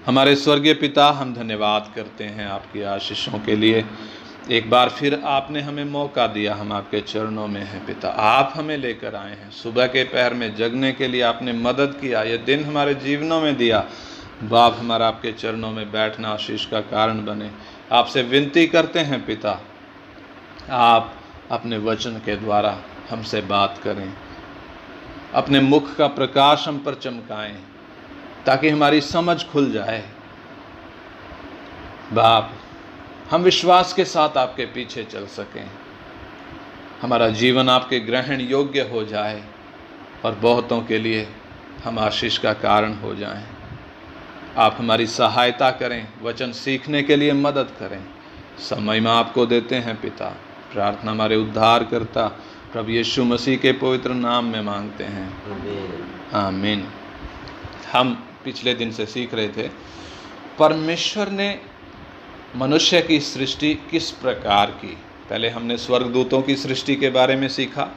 हमारे स्वर्गीय पिता, हम धन्यवाद करते हैं आपकी आशीषों के लिए। एक बार फिर आपने हमें मौका दिया, हम आपके चरणों में हैं पिता। आप हमें लेकर आए हैं, सुबह के पहर में जगने के लिए आपने मदद किया, ये दिन हमारे जीवनों में दिया। बाप, हमारा आपके चरणों में बैठना आशीष का कारण बने। आपसे विनती करते हैं पिता, आप अपने वचन के द्वारा हमसे बात करें, अपने मुख का प्रकाश हम पर चमकाएं ताकि हमारी समझ खुल जाए। बाप, हम विश्वास के साथ आपके पीछे चल सकें, हमारा जीवन आपके ग्रहण योग्य हो जाए और बहुतों के लिए हम आशीष का कारण हो जाएं। आप हमारी सहायता करें, वचन सीखने के लिए मदद करें। समय में आपको देते हैं पिता। प्रार्थना हमारे उद्धार करता प्रभु यीशु मसीह के पवित्र नाम में मांगते हैं, आमीन। हम पिछले दिन से सीख रहे थे परमेश्वर ने मनुष्य की सृष्टि किस प्रकार की। पहले हमने स्वर्गदूतों की सृष्टि के बारे में सीखा,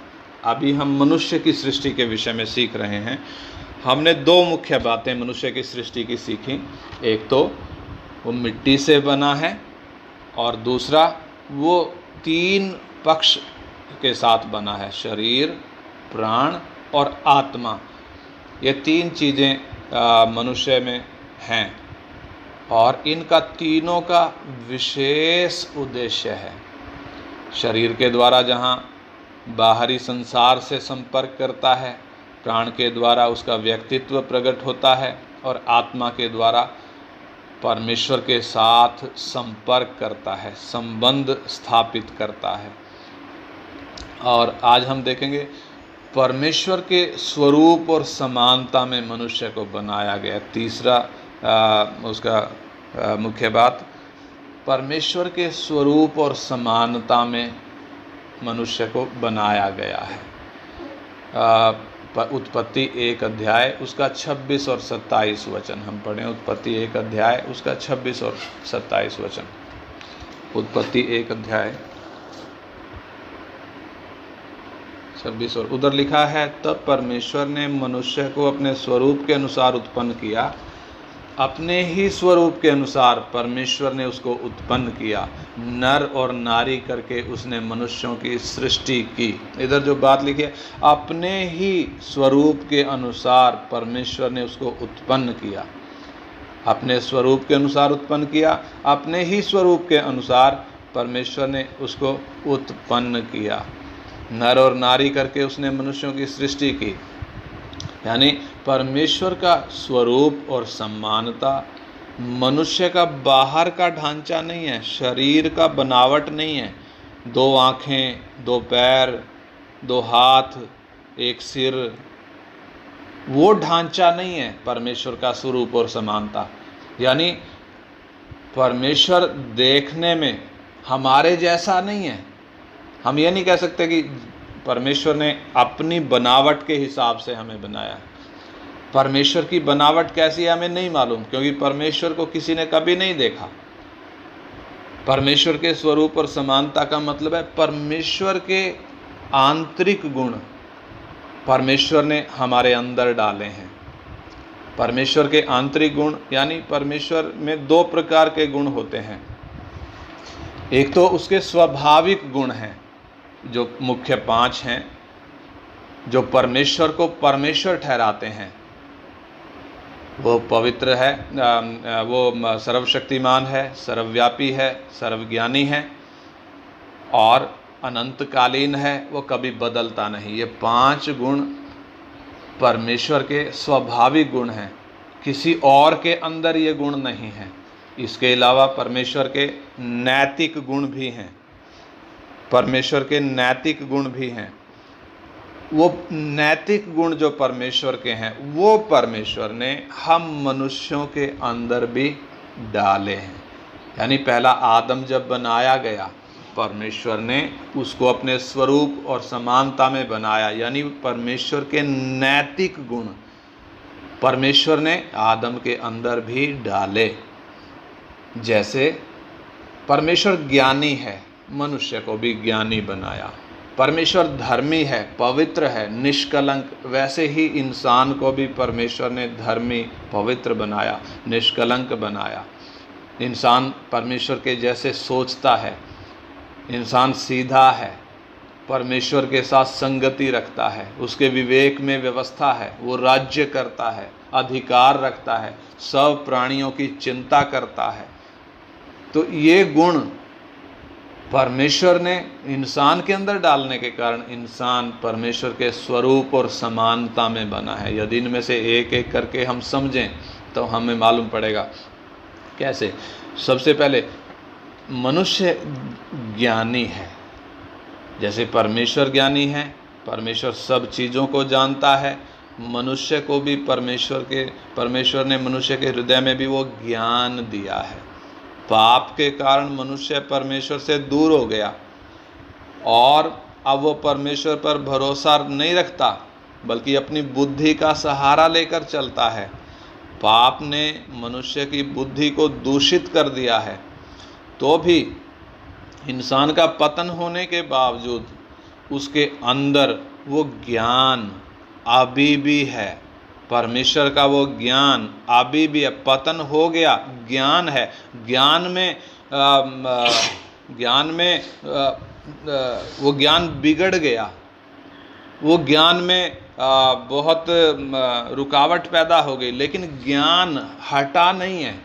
अभी हम मनुष्य की सृष्टि के विषय में सीख रहे हैं। हमने दो मुख्य बातें मनुष्य की सृष्टि की सीखी। एक तो वो मिट्टी से बना है और दूसरा वो तीन पक्ष के साथ बना है, शरीर, प्राण और आत्मा। ये तीन चीज़ें मनुष्य में हैं और इनका तीनों का विशेष उद्देश्य है। शरीर के द्वारा जहाँ बाहरी संसार से संपर्क करता है, प्राण के द्वारा उसका व्यक्तित्व प्रकट होता है और आत्मा के द्वारा परमेश्वर के साथ संपर्क करता है, संबंध स्थापित करता है। और आज हम देखेंगे परमेश्वर के स्वरूप और समानता में मनुष्य को बनाया गया। तीसरा उसका मुख्य बात, परमेश्वर के स्वरूप और समानता में मनुष्य को बनाया गया है। उत्पत्ति 1 अध्याय उसका 26 और 27 वचन हम पढ़ें। उत्पत्ति 1 अध्याय उसका 26 और 27 वचन। उत्पत्ति 1 अध्याय 26 और उधर लिखा है, तब परमेश्वर ने मनुष्य को अपने स्वरूप के अनुसार उत्पन्न किया, अपने ही स्वरूप के अनुसार परमेश्वर ने उसको उत्पन्न किया, नर और नारी करके उसने मनुष्यों की सृष्टि की। इधर जो बात लिखी है, अपने ही स्वरूप के अनुसार परमेश्वर ने उसको उत्पन्न किया, अपने स्वरूप के अनुसार उत्पन्न किया, अपने ही स्वरूप के अनुसार परमेश्वर ने उसको उत्पन्न किया। नर और नारी करके उसने मनुष्यों की सृष्टि की। यानी परमेश्वर का स्वरूप और समानता मनुष्य का बाहर का ढांचा नहीं है, शरीर का बनावट नहीं है, 2 आँखें, 2 पैर, 2 हाथ, 1 सिर, वो ढांचा नहीं है परमेश्वर का स्वरूप और समानता। यानी परमेश्वर देखने में हमारे जैसा नहीं है। हम ये नहीं कह सकते कि परमेश्वर ने अपनी बनावट के हिसाब से हमें बनाया। परमेश्वर की बनावट कैसी है हमें नहीं मालूम, क्योंकि परमेश्वर को किसी ने कभी नहीं देखा। परमेश्वर के स्वरूप और समानता का मतलब है परमेश्वर के आंतरिक गुण परमेश्वर ने हमारे अंदर डाले हैं। परमेश्वर के आंतरिक गुण यानी परमेश्वर में 2 प्रकार के गुण होते हैं। एक तो उसके स्वाभाविक गुण हैं, जो मुख्य 5 हैं, जो परमेश्वर को परमेश्वर ठहराते हैं। वो पवित्र है, वो सर्वशक्तिमान है, सर्वव्यापी है, सर्वज्ञानी है और अनंतकालीन है, वो कभी बदलता नहीं। ये 5 गुण परमेश्वर के स्वाभाविक गुण हैं, किसी और के अंदर ये गुण नहीं हैं। इसके अलावा परमेश्वर के नैतिक गुण भी हैं, परमेश्वर के नैतिक गुण भी हैं। वो नैतिक गुण जो परमेश्वर के हैं वो परमेश्वर ने हम मनुष्यों के अंदर भी डाले हैं। यानी पहला आदम जब बनाया गया, परमेश्वर ने उसको अपने स्वरूप और समानता में बनाया। यानी परमेश्वर के नैतिक गुण परमेश्वर ने आदम के अंदर भी डाले। जैसे परमेश्वर ज्ञानी है, मनुष्य को भी ज्ञानी बनाया। परमेश्वर धर्मी है, पवित्र है, निष्कलंक, वैसे ही इंसान को भी परमेश्वर ने धर्मी, पवित्र बनाया, निष्कलंक बनाया। इंसान परमेश्वर के जैसे सोचता है, इंसान सीधा है, परमेश्वर के साथ संगति रखता है, उसके विवेक में व्यवस्था है, वो राज्य करता है, अधिकार रखता है, सब प्राणियों की चिंता करता है। तो ये गुण परमेश्वर ने इंसान के अंदर डालने के कारण इंसान परमेश्वर के स्वरूप और समानता में बना है। यदि इनमें से एक एक करके हम समझें तो हमें मालूम पड़ेगा कैसे। सबसे पहले मनुष्य ज्ञानी है, जैसे परमेश्वर ज्ञानी है, परमेश्वर सब चीज़ों को जानता है, मनुष्य को भी परमेश्वर ने मनुष्य के हृदय में भी वो ज्ञान दिया है। पाप के कारण मनुष्य परमेश्वर से दूर हो गया और अब वो परमेश्वर पर भरोसा नहीं रखता, बल्कि अपनी बुद्धि का सहारा लेकर चलता है। पाप ने मनुष्य की बुद्धि को दूषित कर दिया है। तो भी इंसान का पतन होने के बावजूद उसके अंदर वो ज्ञान अभी भी है, परमेश्वर का वो ज्ञान अभी भी है। पतन हो गया, ज्ञान है, वो ज्ञान बिगड़ गया, वो ज्ञान में बहुत रुकावट पैदा हो गई, लेकिन ज्ञान हटा नहीं है।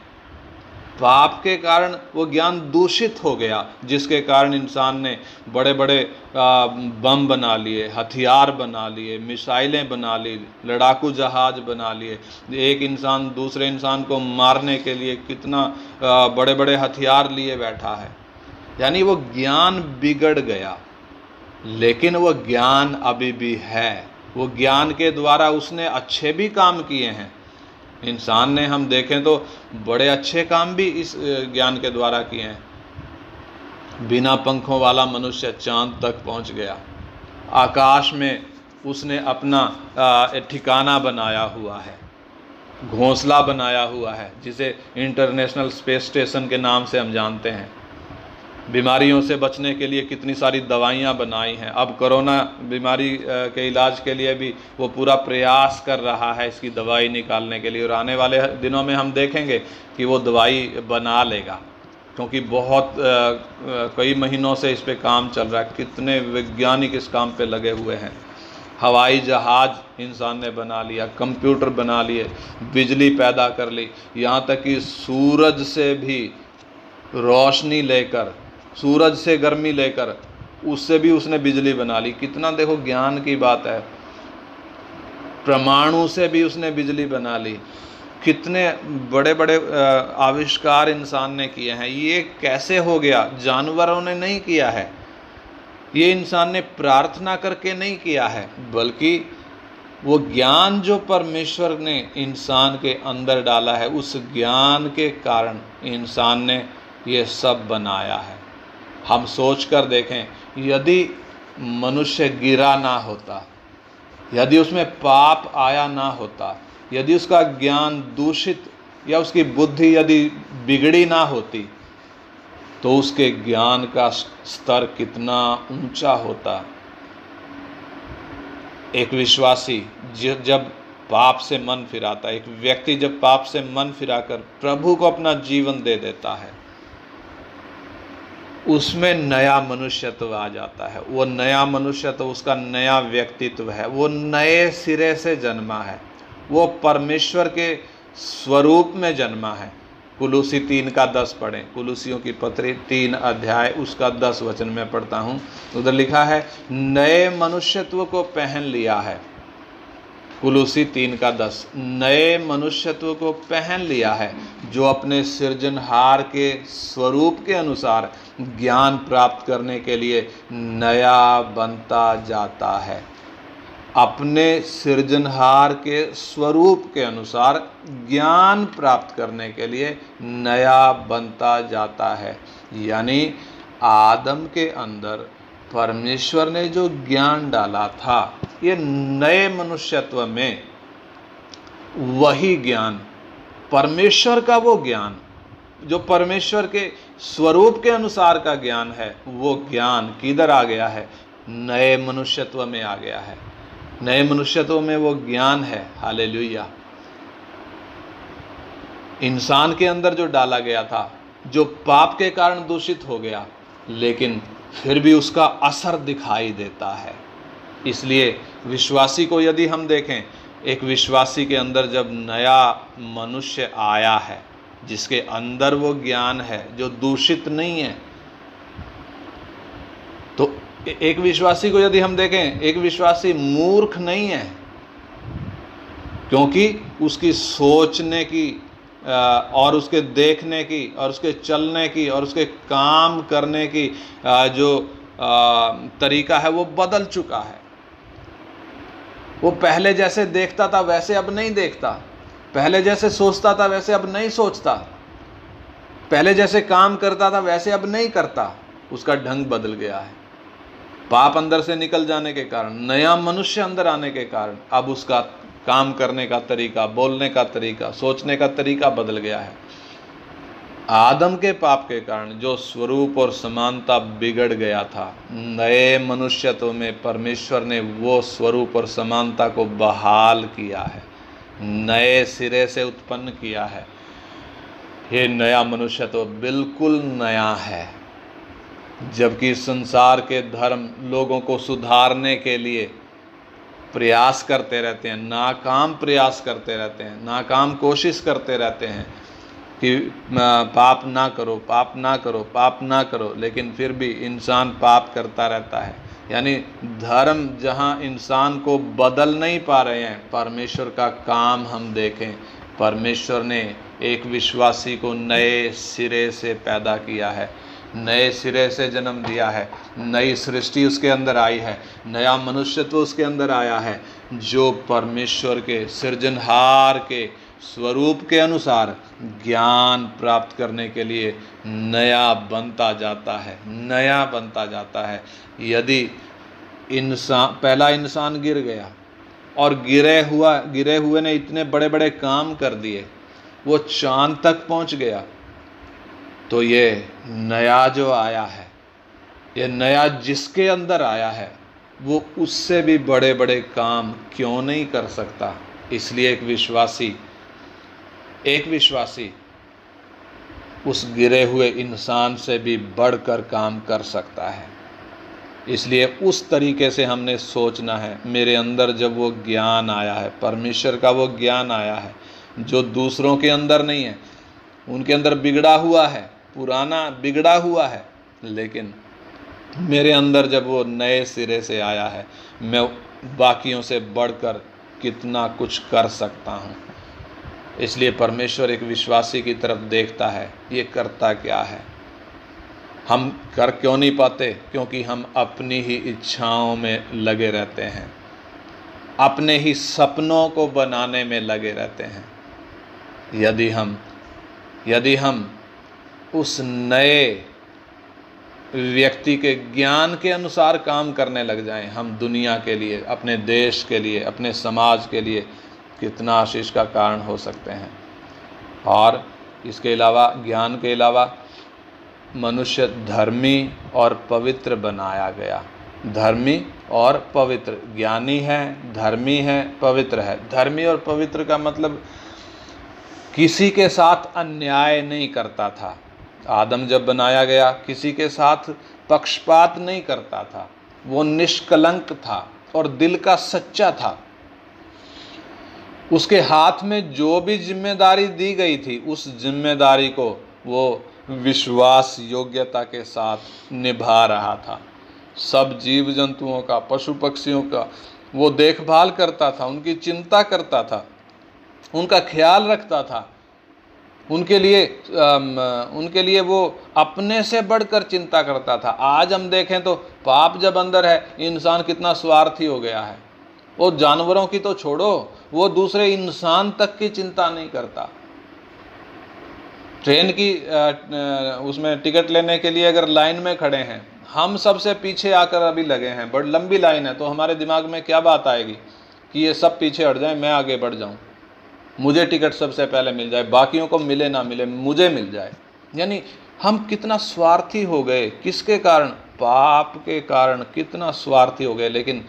पाप के कारण वो ज्ञान दूषित हो गया, जिसके कारण इंसान ने बड़े बड़े बम बना लिए, हथियार बना लिए, मिसाइलें बना ली, लड़ाकू जहाज बना लिए। एक इंसान दूसरे इंसान को मारने के लिए कितना बड़े बड़े हथियार लिए बैठा है। यानी वो ज्ञान बिगड़ गया, लेकिन वो ज्ञान अभी भी है। वो ज्ञान के द्वारा उसने अच्छे भी काम किए हैं। इंसान ने, हम देखें तो बड़े अच्छे काम भी इस ज्ञान के द्वारा किए हैं। बिना पंखों वाला मनुष्य चांद तक पहुंच गया, आकाश में उसने अपना ठिकाना बनाया हुआ है, घोंसला बनाया हुआ है, जिसे इंटरनेशनल स्पेस स्टेशन के नाम से हम जानते हैं। बीमारियों से बचने के लिए कितनी सारी दवाइयाँ बनाई हैं। अब कोरोना बीमारी के इलाज के लिए भी वो पूरा प्रयास कर रहा है इसकी दवाई निकालने के लिए, और आने वाले दिनों में हम देखेंगे कि वो दवाई बना लेगा, क्योंकि बहुत कई महीनों से इस पे काम चल रहा है। कितने वैज्ञानिक इस काम पे लगे हुए हैं। हवाई जहाज इंसान ने बना लिया, कंप्यूटर बना लिए, बिजली पैदा कर ली, यहाँ तक कि सूरज से भी रोशनी लेकर, सूरज से गर्मी लेकर, उससे भी उसने बिजली बना ली। कितना देखो ज्ञान की बात है। परमाणु से भी उसने बिजली बना ली। कितने बड़े बड़े आविष्कार इंसान ने किए हैं। ये कैसे हो गया? जानवरों ने नहीं किया है, ये इंसान ने प्रार्थना करके नहीं किया है, बल्कि वो ज्ञान जो परमेश्वर ने इंसान के अंदर डाला है, उस ज्ञान के कारण इंसान ने ये सब बनाया है। हम सोच कर देखें, यदि मनुष्य गिरा ना होता, यदि उसमें पाप आया ना होता, यदि उसका ज्ञान दूषित या उसकी बुद्धि यदि बिगड़ी ना होती, तो उसके ज्ञान का स्तर कितना ऊंचा होता। एक विश्वासी जब पाप से मन फिराता, एक व्यक्ति जब पाप से मन फिराकर प्रभु को अपना जीवन दे देता है, उसमें नया मनुष्यत्व आ जाता है। वो नया मनुष्यत्व, उसका नया व्यक्तित्व है, वो नए सिरे से जन्मा है, वो परमेश्वर के स्वरूप में जन्मा है। कुलूसी 3:10 पढ़ें, कुलूसियों की पत्री 3 अध्याय उसका 10 वचन में पढ़ता हूँ। उधर लिखा है, नए मनुष्यत्व को पहन लिया है। कुलूसी 3:10, नए मनुष्यत्व को पहन लिया है, जो अपने सृजनहार के स्वरूप के अनुसार ज्ञान प्राप्त करने के लिए नया बनता जाता है। अपने सृजनहार के स्वरूप के अनुसार ज्ञान प्राप्त करने के लिए नया बनता जाता है। यानी आदम के अंदर परमेश्वर ने जो ज्ञान डाला था, ये नए मनुष्यत्व में वही ज्ञान, परमेश्वर का वो ज्ञान जो परमेश्वर के स्वरूप के अनुसार का ज्ञान है, वो ज्ञान किधर आ गया है? नए मनुष्यत्व में आ गया है। नए मनुष्यत्व में वो ज्ञान है। हालेलुया। इंसान के अंदर जो डाला गया था, जो पाप के कारण दूषित हो गया, लेकिन फिर भी उसका असर दिखाई देता है। इसलिए विश्वासी को यदि हम देखें, एक विश्वासी के अंदर जब नया मनुष्य आया है, जिसके अंदर वो ज्ञान है जो दूषित नहीं है, तो एक विश्वासी को यदि हम देखें, एक विश्वासी मूर्ख नहीं है, क्योंकि उसकी सोचने की और उसके देखने की और उसके चलने की और उसके काम करने की जो तरीका है वो बदल चुका है। वो पहले जैसे देखता था वैसे अब नहीं देखता, पहले जैसे सोचता था वैसे अब नहीं सोचता, पहले जैसे काम करता था वैसे अब नहीं करता। उसका ढंग बदल गया है। पाप अंदर से निकल जाने के कारण, नया मनुष्य अंदर आने के कारण अब उसका काम करने का तरीका, बोलने का तरीका, सोचने का तरीका बदल गया है। आदम के पाप के कारण जो स्वरूप और समानता बिगड़ गया था, नए मनुष्यत्व में परमेश्वर ने वो स्वरूप और समानता को बहाल किया है, नए सिरे से उत्पन्न किया है। ये नया मनुष्यत्व बिल्कुल नया है। जबकि संसार के धर्म लोगों को सुधारने के लिए प्रयास करते रहते हैं, नाकाम प्रयास करते रहते हैं, नाकाम कोशिश करते रहते हैं कि पाप ना करो, पाप ना करो, पाप ना करो, लेकिन फिर भी इंसान पाप करता रहता है। यानी धर्म जहाँ इंसान को बदल नहीं पा रहे हैं, परमेश्वर का काम हम देखें, परमेश्वर ने एक विश्वासी को नए सिरे से पैदा किया है, नए सिरे से जन्म दिया है, नई सृष्टि उसके अंदर आई है, नया मनुष्यत्व उसके अंदर आया है, जो परमेश्वर के सृजनहार के स्वरूप के अनुसार ज्ञान प्राप्त करने के लिए नया बनता जाता है, नया बनता जाता है। यदि पहला इंसान गिर गया और गिरे हुए ने इतने बड़े बड़े काम कर दिए, वो चांद तक पहुंच गया, तो ये नया जो आया है, ये नया जिसके अंदर आया है, वो उससे भी बड़े बड़े काम क्यों नहीं कर सकता। इसलिए एक विश्वासी उस गिरे हुए इंसान से भी बढ़कर काम कर सकता है। इसलिए उस तरीके से हमने सोचना है। मेरे अंदर जब वो ज्ञान आया है, परमेश्वर का वो ज्ञान आया है जो दूसरों के अंदर नहीं है, उनके अंदर बिगड़ा हुआ है, पुराना बिगड़ा हुआ है, लेकिन मेरे अंदर जब वो नए सिरे से आया है, मैं बाकियों से बढ़कर कितना कुछ कर सकता हूँ। इसलिए परमेश्वर एक विश्वासी की तरफ देखता है, ये करता क्या है। हम कर क्यों नहीं पाते? क्योंकि हम अपनी ही इच्छाओं में लगे रहते हैं, अपने ही सपनों को बनाने में लगे रहते हैं। यदि हम उस नए व्यक्ति के ज्ञान के अनुसार काम करने लग जाएं, हम दुनिया के लिए, अपने देश के लिए, अपने समाज के लिए कितना आशीष का कारण हो सकते हैं। और इसके अलावा, ज्ञान के अलावा, मनुष्य धर्मी और पवित्र बनाया गया। धर्मी और पवित्र, ज्ञानी है, धर्मी है, पवित्र है। धर्मी और पवित्र का मतलब किसी के साथ अन्याय नहीं करता था। आदम जब बनाया गया, किसी के साथ पक्षपात नहीं करता था, वो निष्कलंक था और दिल का सच्चा था। उसके हाथ में जो भी जिम्मेदारी दी गई थी, उस जिम्मेदारी को वो विश्वास योग्यता के साथ निभा रहा था। सब जीव जंतुओं का, पशु पक्षियों का वो देखभाल करता था, उनकी चिंता करता था, उनका ख्याल रखता था। उनके लिए वो अपने से बढ़कर चिंता करता था। आज हम देखें तो पाप जब अंदर है, इंसान कितना स्वार्थी हो गया है। वो जानवरों की तो छोड़ो, वो दूसरे इंसान तक की चिंता नहीं करता। ट्रेन की उसमें टिकट लेने के लिए अगर लाइन में खड़े हैं, हम सबसे पीछे आकर अभी लगे हैं, बड़ी लंबी लाइन है, तो हमारे दिमाग में क्या बात आएगी कि ये सब पीछे हट जाए, मैं आगे बढ़ जाऊं, मुझे टिकट सबसे पहले मिल जाए, बाकियों को मिले ना मिले, मुझे मिल जाए। यानी हम कितना स्वार्थी हो गए। किसके कारण? पाप के कारण कितना स्वार्थी हो गए। लेकिन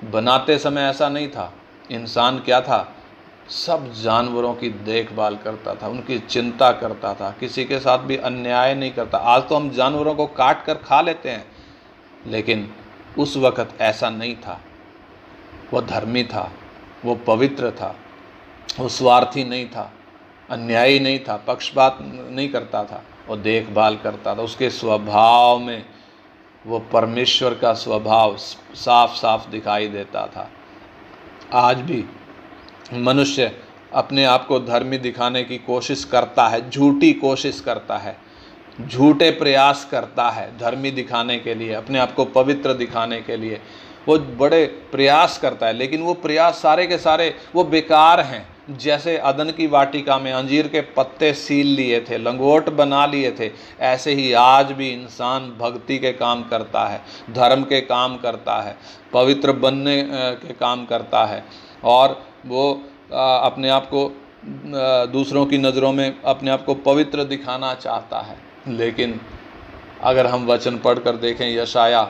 बनाते समय ऐसा नहीं था। इंसान क्या था, सब जानवरों की देखभाल करता था, उनकी चिंता करता था, किसी के साथ भी अन्याय नहीं करता। आज तो हम जानवरों को काट कर खा लेते हैं, लेकिन उस वक़्त ऐसा नहीं था। वो धर्मी था, वो पवित्र था, वो स्वार्थी नहीं था, अन्यायी नहीं था, पक्षपात नहीं करता था, वो देखभाल करता था। उसके स्वभाव में वो परमेश्वर का स्वभाव साफ साफ दिखाई देता था। आज भी मनुष्य अपने आप को धर्मी दिखाने की कोशिश करता है, झूठी कोशिश करता है, झूठे प्रयास करता है धर्मी दिखाने के लिए, अपने आप को पवित्र दिखाने के लिए वो बड़े प्रयास करता है। लेकिन वो प्रयास सारे के सारे वो बेकार हैं। जैसे अदन की वाटिका में अंजीर के पत्ते सील लिए थे, लंगोट बना लिए थे, ऐसे ही आज भी इंसान भक्ति के काम करता है, धर्म के काम करता है, पवित्र बनने के काम करता है, और वो अपने आप को दूसरों की नज़रों में अपने आप को पवित्र दिखाना चाहता है। लेकिन अगर हम वचन पढ़कर देखें, यशाया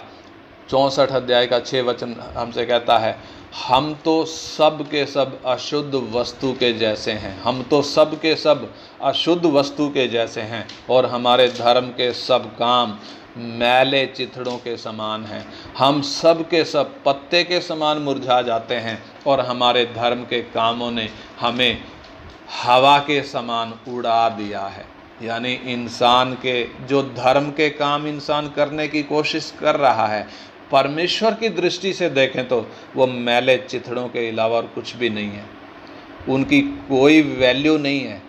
64 अध्याय का 6 वचन हमसे कहता है, हम तो सब के सब अशुद्ध वस्तु के जैसे हैं, हम तो सब के सब अशुद्ध वस्तु के जैसे हैं, और हमारे धर्म के सब काम मैले चिथड़ों के समान हैं। हम सब के सब पत्ते के समान मुरझा जाते हैं, और हमारे धर्म के कामों ने हमें हवा के समान उड़ा दिया है। यानी इंसान के जो धर्म के काम इंसान करने की कोशिश कर रहा है, परमेश्वर की दृष्टि से देखें तो वो मैले चिथड़ों के अलावा और कुछ भी नहीं है। उनकी कोई वैल्यू नहीं है,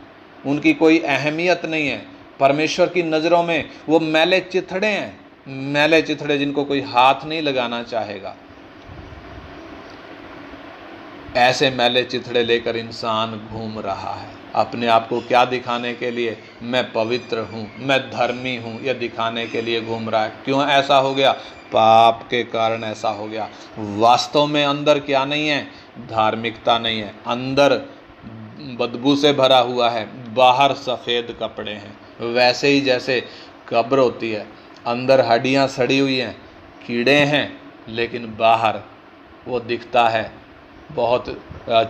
उनकी कोई अहमियत नहीं है। परमेश्वर की नज़रों में वो मैले चिथड़े हैं, मैले चिथड़े जिनको कोई हाथ नहीं लगाना चाहेगा। ऐसे मैले चिथड़े लेकर इंसान घूम रहा है, अपने आप को क्या दिखाने के लिए, मैं पवित्र हूँ, मैं धर्मी हूँ, यह दिखाने के लिए घूम रहा है। क्यों ऐसा हो गया? पाप के कारण ऐसा हो गया। वास्तव में अंदर क्या नहीं है? धार्मिकता नहीं है, अंदर बदबू से भरा हुआ है, बाहर सफ़ेद कपड़े हैं। वैसे ही जैसे कब्र होती है, अंदर हड्डियाँ सड़ी हुई हैं, कीड़े हैं, लेकिन बाहर वो दिखता है बहुत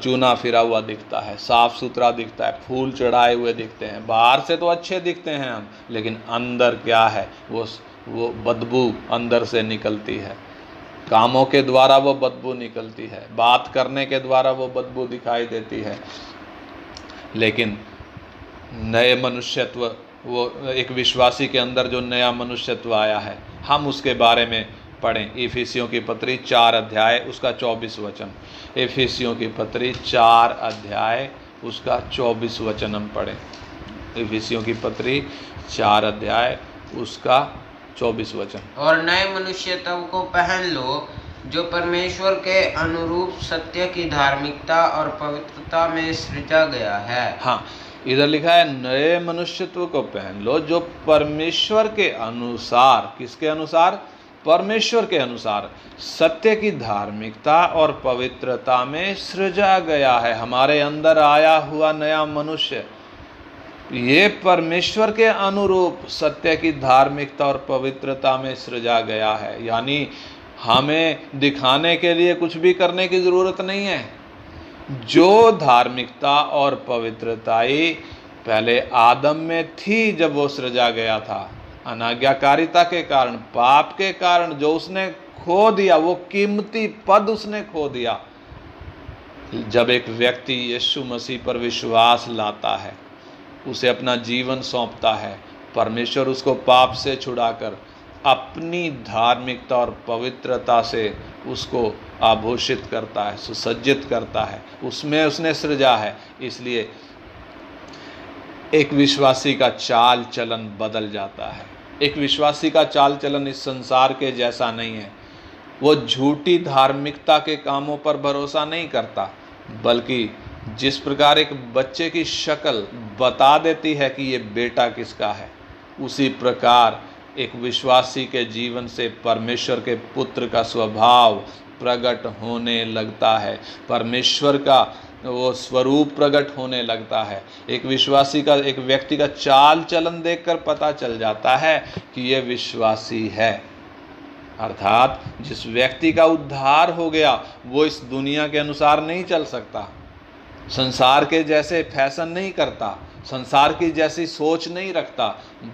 चूना फिरा हुआ दिखता है, साफ़ सुथरा दिखता है, फूल चढ़ाए हुए दिखते हैं। बाहर से तो अच्छे दिखते हैं हम, लेकिन अंदर क्या है? वो बदबू अंदर से निकलती है। कामों के द्वारा वो बदबू निकलती है, बात करने के द्वारा वो बदबू दिखाई देती है। लेकिन नए मनुष्यत्व, वो एक विश्वासी के अंदर जो नया मनुष्यत्व आया है, हम उसके बारे में पढ़ें। इफिसियों की पत्री 4 अध्याय उसका 24 वचन। इफिसियों की पत्री 4 अध्याय उसका 24 वचन हम पढ़ें। इफिसियों की पत्री 4 अध्याय उसका 24 वचन। और नए मनुष्यत्व को पहन लो, जो परमेश्वर के अनुरूप सत्य की धार्मिकता और पवित्रता में सृजा गया है। हाँ, इधर लिखा है नए मनुष्यत्व को पहन लो, जो परमेश्वर के अनुसार, किसके अनुसार? परमेश्वर के अनुसार सत्य की धार्मिकता और पवित्रता में सृजा गया है। हमारे अंदर आया हुआ नया मनुष्य ये परमेश्वर के अनुरूप सत्य की धार्मिकता और पवित्रता में सृजा गया है। यानी हमें दिखाने के लिए कुछ भी करने की ज़रूरत नहीं है। जो धार्मिकता और पवित्रता पहले आदम में थी जब वो सृजा गया था, अनाज्ञाकारिता के कारण, पाप के कारण जो उसने खो दिया, वो कीमती पद उसने खो दिया। जब एक व्यक्ति यीशु मसीह पर विश्वास लाता है, उसे अपना जीवन सौंपता है, परमेश्वर उसको पाप से छुड़ाकर अपनी धार्मिकता और पवित्रता से उसको आभूषित करता है, सुसज्जित करता है, उसमें उसने सृजा है। इसलिए एक विश्वासी का चाल चलन बदल जाता है। एक विश्वासी का चाल चलन इस संसार के जैसा नहीं है। वो झूठी धार्मिकता के कामों पर भरोसा नहीं करता, बल्कि जिस प्रकार एक बच्चे की शक्ल बता देती है कि ये बेटा किसका है, उसी प्रकार एक विश्वासी के जीवन से परमेश्वर के पुत्र का स्वभाव प्रकट होने लगता है, परमेश्वर का वो स्वरूप प्रकट होने लगता है। एक विश्वासी का, एक व्यक्ति का चाल चलन देखकर पता चल जाता है कि ये विश्वासी है। अर्थात जिस व्यक्ति का उद्धार हो गया वो इस दुनिया के अनुसार नहीं चल सकता, संसार के जैसे फैशन नहीं करता, संसार की जैसी सोच नहीं रखता,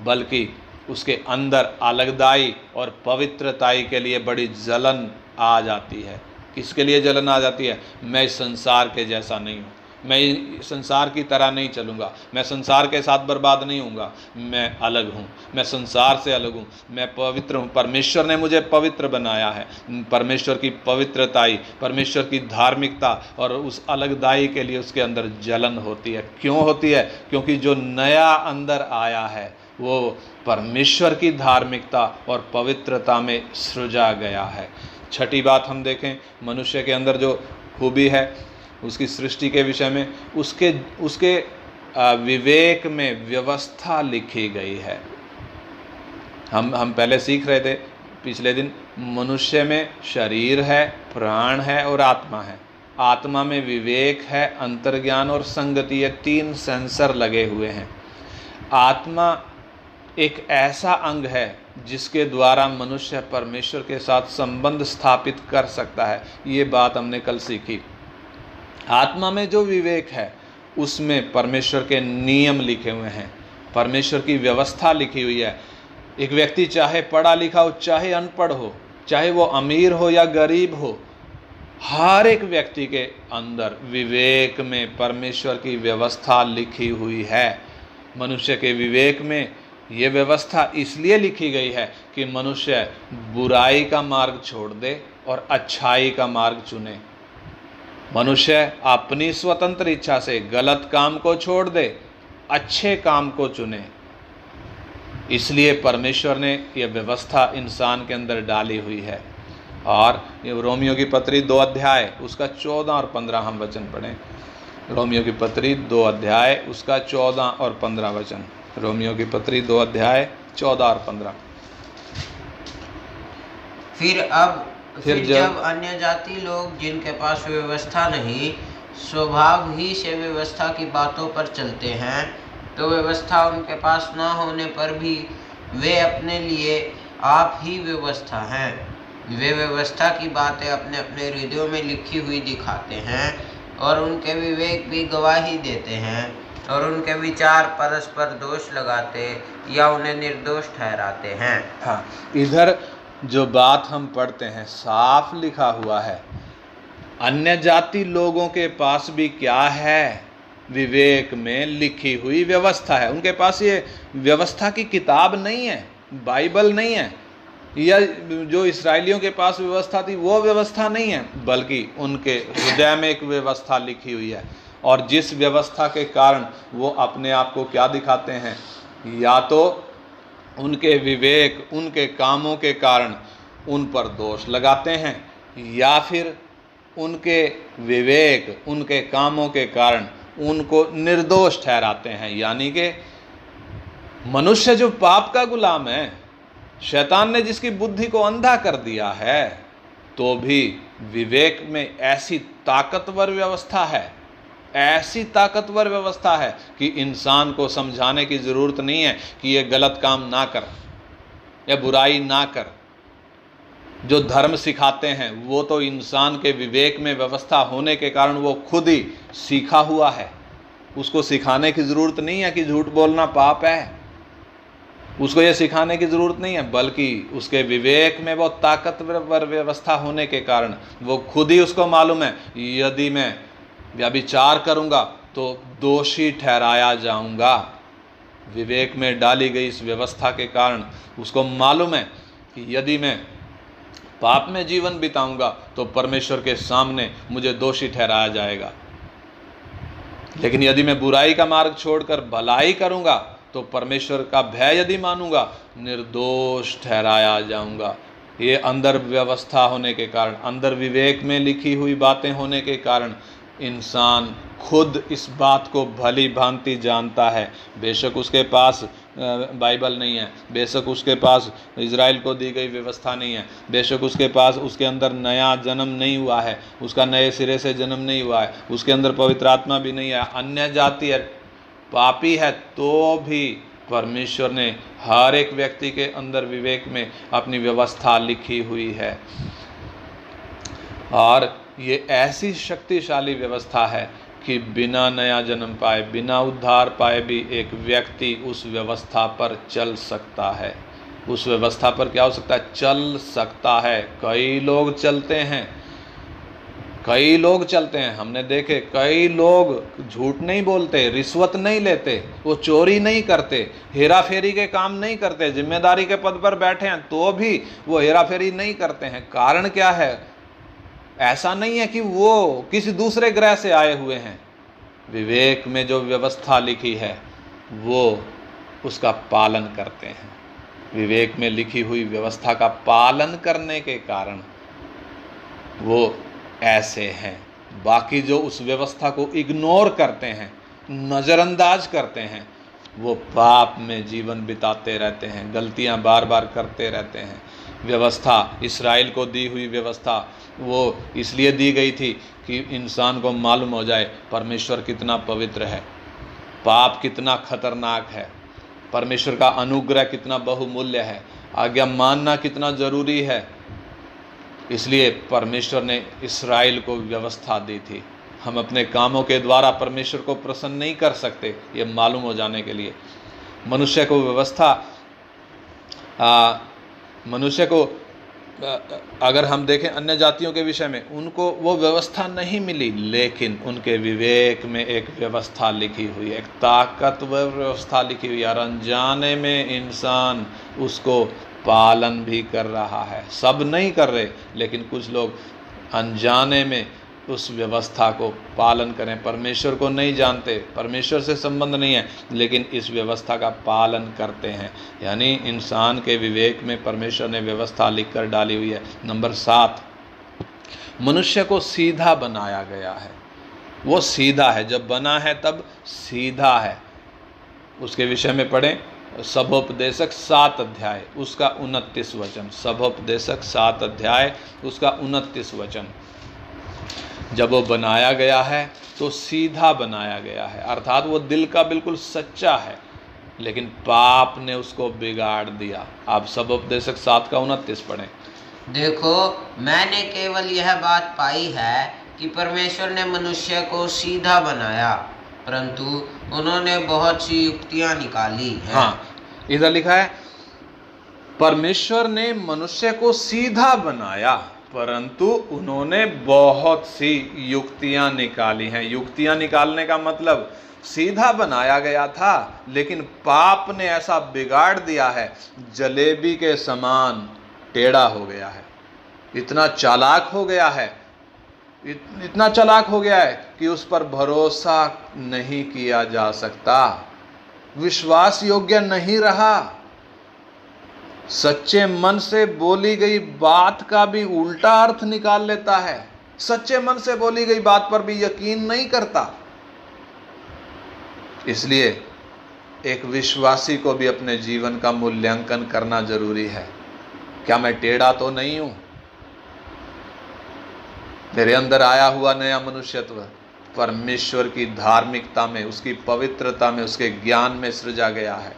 बल्कि उसके अंदर अलगदाई और पवित्रताई के लिए बड़ी जलन आ जाती है। किसके लिए जलन आ जाती है? मैं इस संसार के जैसा नहीं हूँ, मैं संसार की तरह नहीं चलूँगा, मैं संसार के साथ बर्बाद नहीं होऊंगा, मैं अलग हूँ, मैं संसार से अलग हूँ, मैं पवित्र हूँ, परमेश्वर ने मुझे पवित्र बनाया है। परमेश्वर की पवित्रताई, परमेश्वर की धार्मिकता और उस अलगदाई के लिए उसके अंदर जलन होती है। क्यों होती है? क्योंकि जो नया अंदर आया है वो परमेश्वर की धार्मिकता और पवित्रता में सृजा गया है। छठी बात हम देखें, मनुष्य के अंदर जो खूबी है उसकी सृष्टि के विषय में, उसके विवेक में व्यवस्था लिखी गई है। हम पहले सीख रहे थे पिछले दिन, मनुष्य में शरीर है, प्राण है और आत्मा है। आत्मा में विवेक है, अंतर्ज्ञान और संगति, ये 3 सेंसर लगे हुए हैं। आत्मा एक ऐसा अंग है जिसके द्वारा मनुष्य परमेश्वर के साथ संबंध स्थापित कर सकता है। ये बात हमने कल सीखी। आत्मा में जो विवेक है उसमें परमेश्वर के नियम लिखे हुए हैं, परमेश्वर की व्यवस्था लिखी हुई है। एक व्यक्ति चाहे पढ़ा लिखा हो, चाहे अनपढ़ हो, चाहे वो अमीर हो या गरीब हो, हर एक व्यक्ति के अंदर विवेक में परमेश्वर की व्यवस्था लिखी हुई है। मनुष्य के विवेक में ये व्यवस्था इसलिए लिखी गई है कि मनुष्य बुराई का मार्ग छोड़ दे और अच्छाई का मार्ग चुने। मनुष्य अपनी स्वतंत्र इच्छा से गलत काम को छोड़ दे, अच्छे काम को चुने। इसलिए परमेश्वर ने यह व्यवस्था इंसान के अंदर डाली हुई है। और रोमियो की पत्री 2 अध्याय उसका 14 और 15 हम वचन पढ़ें। रोमियो की पत्री 2 अध्याय उसका 14 और 15 वचन। रोमियो की पत्री 2 अध्याय 14 और 15। फिर जब अन्य जाति लोग जिनके पास व्यवस्था नहीं, स्वभाव ही से व्यवस्था की बातों पर चलते हैं, तो व्यवस्था उनके पास ना होने पर भी वे अपने लिए आप ही व्यवस्था हैं। वे व्यवस्था की बातें अपने अपने हृदयों में लिखी हुई दिखाते हैं और उनके विवेक भी गवाही देते हैं, और उनके विचार परस्पर दोष लगाते या उन्हें निर्दोष ठहराते हैं। हाँ, इधर जो बात हम पढ़ते हैं साफ लिखा हुआ है। अन्य जाति लोगों के पास भी क्या है? विवेक में लिखी हुई व्यवस्था है। उनके पास ये व्यवस्था की किताब नहीं है, बाइबल नहीं है, या जो इस्राएलियों के पास व्यवस्था थी वो व्यवस्था नहीं है, बल्कि उनके हृदय में एक व्यवस्था लिखी हुई है। और जिस व्यवस्था के कारण वो अपने आप को क्या दिखाते हैं? या तो उनके विवेक, उनके कामों के कारण उन पर दोष लगाते हैं, या फिर उनके विवेक, उनके कामों के कारण उनको निर्दोष ठहराते हैं। यानी कि मनुष्य जो पाप का गुलाम है, शैतान ने जिसकी बुद्धि को अंधा कर दिया है, तो भी विवेक में ऐसी ताकतवर व्यवस्था है, ऐसी ताकतवर व्यवस्था है कि इंसान को समझाने की ज़रूरत नहीं है कि ये गलत काम ना कर या बुराई ना कर। जो धर्म सिखाते हैं वो तो इंसान के विवेक में व्यवस्था होने के कारण वो खुद ही सीखा हुआ है। उसको सिखाने की ज़रूरत नहीं है कि झूठ बोलना पाप है, उसको ये सिखाने की ज़रूरत नहीं है, बल्कि उसके विवेक में वो ताकतवर व्यवस्था होने के कारण वो खुद ही उसको मालूम है, यदि मैं व्यभिचार करूँगा तो दोषी ठहराया जाऊँगा। विवेक में डाली गई इस व्यवस्था के कारण उसको मालूम है कि यदि मैं पाप में जीवन बिताऊंगा तो परमेश्वर के सामने मुझे दोषी ठहराया जाएगा, लेकिन यदि मैं बुराई का मार्ग छोड़कर भलाई करूंगा तो परमेश्वर का भय यदि मानूंगा, निर्दोष ठहराया जाऊंगा। ये अंदर व्यवस्था होने के कारण, अंदर विवेक में लिखी हुई बातें होने के कारण इंसान खुद इस बात को भली भांति जानता है। बेशक उसके पास बाइबल नहीं है, बेशक उसके पास इज़राइल को दी गई व्यवस्था नहीं है, बेशक उसके पास उसके अंदर नया जन्म नहीं हुआ है, उसका नए सिरे से जन्म नहीं हुआ है, उसके अंदर पवित्र आत्मा भी नहीं है, अन्य जाति है, पापी है, तो भी परमेश्वर ने हर एक व्यक्ति के अंदर विवेक में अपनी व्यवस्था लिखी हुई है, और ये ऐसी शक्तिशाली व्यवस्था है कि बिना नया जन्म पाए, बिना उद्धार पाए भी एक व्यक्ति उस व्यवस्था पर चल सकता है। उस व्यवस्था पर क्या हो सकता है? चल सकता है। कई लोग चलते हैं, कई लोग चलते हैं, हमने देखे कई लोग झूठ नहीं बोलते, रिश्वत नहीं लेते, वो चोरी नहीं करते, हेरा फेरी के काम नहीं करते, जिम्मेदारी के पद पर बैठे हैं तो भी वो हेरा फेरी नहीं करते हैं। कारण क्या है? ऐसा नहीं है कि वो किसी दूसरे ग्रह से आए हुए हैं। विवेक में जो व्यवस्था लिखी है वो उसका पालन करते हैं। विवेक में लिखी हुई व्यवस्था का पालन करने के कारण वो ऐसे हैं। बाकी जो उस व्यवस्था को इग्नोर करते हैं, नज़रअंदाज करते हैं, वो पाप में जीवन बिताते रहते हैं, गलतियां बार बार करते रहते हैं। व्यवस्था, इस्राएल को दी हुई व्यवस्था, वो इसलिए दी गई थी कि इंसान को मालूम हो जाए परमेश्वर कितना पवित्र है, पाप कितना खतरनाक है, परमेश्वर का अनुग्रह कितना बहुमूल्य है, आज्ञा मानना कितना ज़रूरी है। इसलिए परमेश्वर ने इस्राएल को व्यवस्था दी थी। हम अपने कामों के द्वारा परमेश्वर को प्रसन्न नहीं कर सकते, ये मालूम हो जाने के लिए मनुष्य को व्यवस्था, मनुष्य को अगर हम देखें अन्य जातियों के विषय में, उनको वो व्यवस्था नहीं मिली, लेकिन उनके विवेक में एक व्यवस्था लिखी हुई है, एक ताकतवर व्यवस्था लिखी हुई है, और अनजाने में इंसान उसको पालन भी कर रहा है। सब नहीं कर रहे, लेकिन कुछ लोग अनजाने में उस व्यवस्था को पालन करें, परमेश्वर को नहीं जानते, परमेश्वर से संबंध नहीं है, लेकिन इस व्यवस्था का पालन करते हैं। यानी इंसान के विवेक में परमेश्वर ने व्यवस्था लिखकर डाली हुई है। नंबर 7, मनुष्य को सीधा बनाया गया है। वो सीधा है, जब बना है तब सीधा है। उसके विषय में पढ़ें सभोपदेशक 7 अध्याय उसका 29 वचन। सभोपदेशक 7 अध्याय उसका 29 वचन। जब वो बनाया गया है तो सीधा बनाया गया है, अर्थात वो दिल का बिल्कुल सच्चा है, लेकिन पाप ने उसको बिगाड़ दिया। आप सभोपदेशक 7 का 29 पढ़ें। देखो, मैंने केवल यह बात पाई है कि परमेश्वर ने मनुष्य को सीधा बनाया, परंतु उन्होंने बहुत सी युक्तियां निकाली हैं। हाँ, इधर लिखा है परमेश्वर ने मनुष्य को सीधा बनाया, परंतु उन्होंने बहुत सी युक्तियां निकाली हैं। युक्तियां निकालने का मतलब, सीधा बनाया गया था लेकिन पाप ने ऐसा बिगाड़ दिया है, जलेबी के समान टेढ़ा हो गया है, इतना चालाक हो गया है, इतना चालाक हो गया है कि उस पर भरोसा नहीं किया जा सकता, विश्वास योग्य नहीं रहा। सच्चे मन से बोली गई बात का भी उल्टा अर्थ निकाल लेता है, सच्चे मन से बोली गई बात पर भी यकीन नहीं करता। इसलिए एक विश्वासी को भी अपने जीवन का मूल्यांकन करना जरूरी है। क्या मैं टेढ़ा तो नहीं हूं? मेरे अंदर आया हुआ नया मनुष्यत्व परमेश्वर की धार्मिकता में, उसकी पवित्रता में, उसके ज्ञान में सृजा गया है।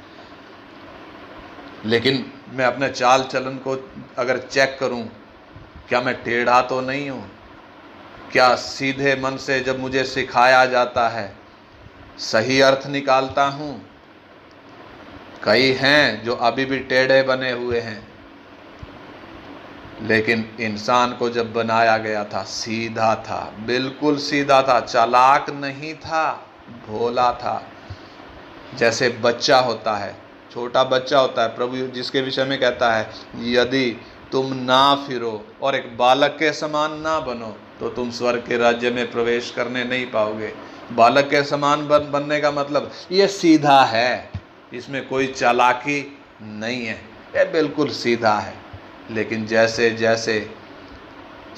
लेकिन मैं अपने चाल चलन को अगर चेक करूं, क्या मैं टेढ़ा तो नहीं हूं? क्या सीधे मन से जब मुझे सिखाया जाता है सही अर्थ निकालता हूं? कई हैं जो अभी भी टेढ़े बने हुए हैं, लेकिन इंसान को जब बनाया गया था सीधा था, बिल्कुल सीधा था, चालाक नहीं था, भोला था। जैसे बच्चा होता है, छोटा बच्चा होता है, प्रभु जिसके विषय में कहता है यदि तुम ना फिरो और एक बालक के समान ना बनो तो तुम स्वर्ग के राज्य में प्रवेश करने नहीं पाओगे। बालक के समान बनने का मतलब ये सीधा है, इसमें कोई चालाकी नहीं है, ये बिल्कुल सीधा है। लेकिन जैसे जैसे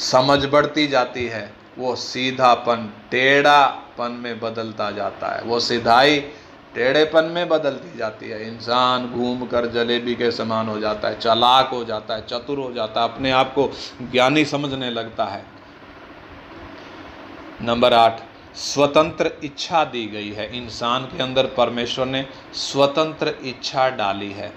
समझ बढ़ती जाती है वो सीधापन टेढ़ापन में बदलता जाता है, वो सीधाई टेढ़ेपन में बदलती जाती है। इंसान घूम कर जलेबी के समान हो जाता है, चालाक हो जाता है, चतुर हो जाता है, अपने आप को ज्ञानी समझने लगता है। नंबर 8, स्वतंत्र इच्छा दी गई है। इंसान के अंदर परमेश्वर ने स्वतंत्र इच्छा डाली है।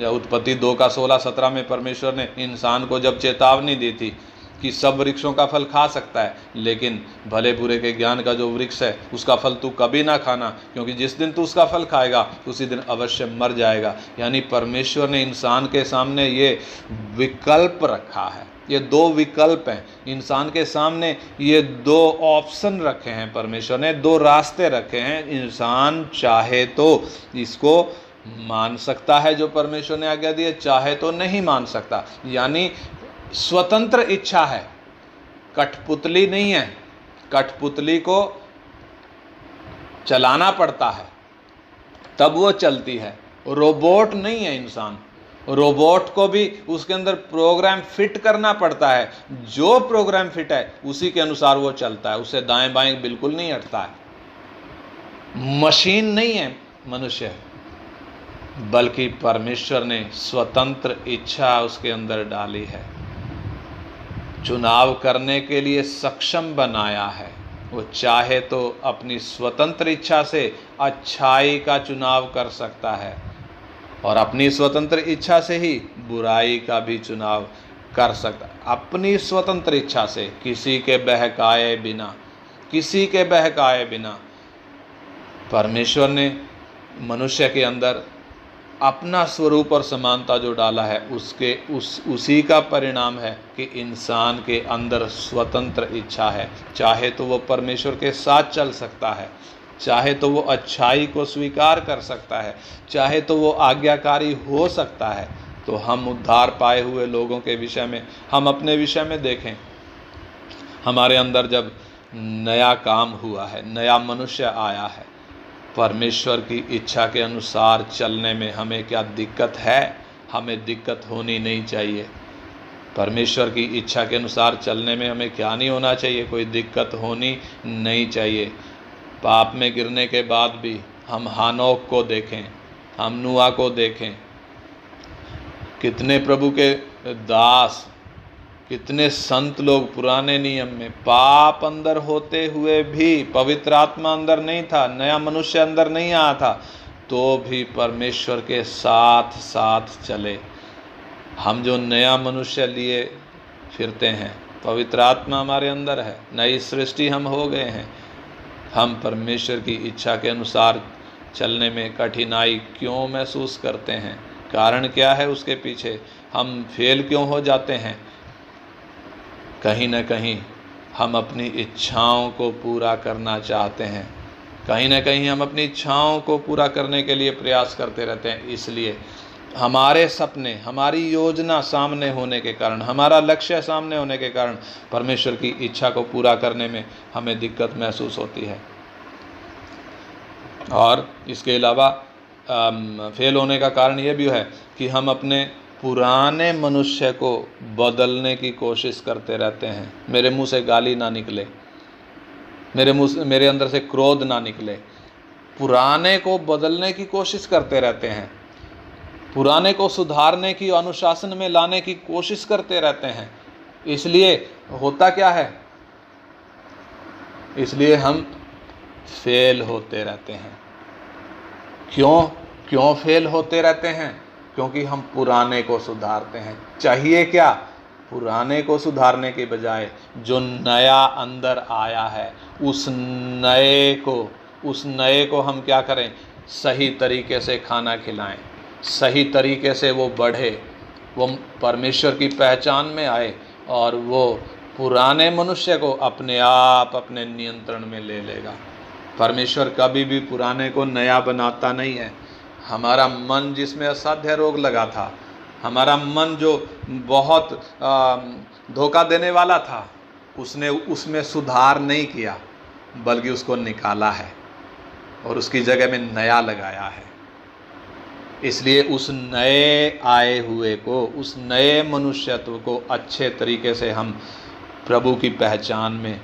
उत्पत्ति 2 का 16-17 में परमेश्वर ने इंसान को जब चेतावनी दी थी कि सब वृक्षों का फल खा सकता है, लेकिन भले बुरे के ज्ञान का जो वृक्ष है उसका फल तू कभी ना खाना, क्योंकि जिस दिन तू उसका फल खाएगा उसी दिन अवश्य मर जाएगा। यानी परमेश्वर ने इंसान के सामने ये विकल्प रखा है, ये 2 विकल्प हैं इंसान के सामने, ये 2 ऑप्शन रखे हैं। परमेश्वर ने 2 रास्ते रखे हैं। इंसान चाहे तो इसको मान सकता है जो परमेश्वर ने आज्ञा दी है, चाहे तो नहीं मान सकता। यानी स्वतंत्र इच्छा है, कठपुतली नहीं है। कठपुतली को चलाना पड़ता है तब वो चलती है, रोबोट नहीं है इंसान। रोबोट को भी उसके अंदर प्रोग्राम फिट करना पड़ता है, जो प्रोग्राम फिट है उसी के अनुसार वो चलता है, उससे दाएं बाएं बिल्कुल नहीं हटता है। मशीन नहीं है मनुष्य, बल्कि परमेश्वर ने स्वतंत्र इच्छा उसके अंदर डाली है, चुनाव करने के लिए सक्षम बनाया है। वो चाहे तो अपनी स्वतंत्र इच्छा से अच्छाई का चुनाव कर सकता है और अपनी स्वतंत्र इच्छा से ही बुराई का भी चुनाव कर सकता है। अपनी स्वतंत्र इच्छा से, किसी के बहकाए बिना, किसी के बहकाए बिना परमेश्वर ने मनुष्य के अंदर अपना स्वरूप और समानता जो डाला है उसी का परिणाम है कि इंसान के अंदर स्वतंत्र इच्छा है। चाहे तो वो परमेश्वर के साथ चल सकता है, चाहे तो वो अच्छाई को स्वीकार कर सकता है, चाहे तो वो आज्ञाकारी हो सकता है। तो हम उद्धार पाए हुए लोगों के विषय में, हम अपने विषय में देखें, हमारे अंदर जब नया काम हुआ है, नया मनुष्य आया है, परमेश्वर की इच्छा के अनुसार चलने में हमें क्या दिक्कत है? हमें दिक्कत होनी नहीं चाहिए। परमेश्वर की इच्छा के अनुसार चलने में हमें क्या नहीं होना चाहिए? कोई दिक्कत होनी नहीं चाहिए। पाप में गिरने के बाद भी हम हानोक को देखें, हम नूआ को देखें, कितने प्रभु के दास, कितने संत लोग पुराने नियम में पाप अंदर होते हुए भी, पवित्र आत्मा अंदर नहीं था, नया मनुष्य अंदर नहीं आया था, तो भी परमेश्वर के साथ साथ चले। हम जो नया मनुष्य लिए फिरते हैं, पवित्र आत्मा हमारे अंदर है, नई सृष्टि हम हो गए हैं, हम परमेश्वर की इच्छा के अनुसार चलने में कठिनाई क्यों महसूस करते हैं? कारण क्या है उसके पीछे? हम फेल क्यों हो जाते हैं? कहीं न कहीं हम अपनी इच्छाओं को पूरा करना चाहते हैं, कहीं न कहीं हम अपनी इच्छाओं को पूरा करने के लिए प्रयास करते रहते हैं। इसलिए हमारे सपने, हमारी योजना सामने होने के कारण, हमारा लक्ष्य सामने होने के कारण परमेश्वर की इच्छा को पूरा करने में हमें दिक्कत महसूस होती है। और इसके अलावा फेल होने का कारण ये भी है कि हम अपने पुराने मनुष्य को बदलने की कोशिश करते रहते हैं। मेरे मुंह से गाली ना निकले, मेरे अंदर से क्रोध ना निकले। पुराने को बदलने की कोशिश करते रहते हैं, पुराने को सुधारने की, अनुशासन में लाने की कोशिश करते रहते हैं। इसलिए होता क्या है? इसलिए हम फेल होते रहते हैं। क्यों फेल होते रहते हैं? क्योंकि हम पुराने को सुधारते हैं। चाहिए क्या? पुराने को सुधारने के बजाय जो नया अंदर आया है, उस नए को हम क्या करें? सही तरीके से खाना खिलाएं, सही तरीके से वो बढ़े, वो परमेश्वर की पहचान में आए और वो पुराने मनुष्य को अपने आप अपने नियंत्रण में ले लेगा। परमेश्वर कभी भी पुराने को नया बनाता नहीं है। हमारा मन जिसमें असाध्य रोग लगा था, हमारा मन जो बहुत धोखा देने वाला था, उसने उसमें सुधार नहीं किया, बल्कि उसको निकाला है और उसकी जगह में नया लगाया है। इसलिए उस नए आए हुए को, उस नए मनुष्यत्व को अच्छे तरीके से हम प्रभु की पहचान में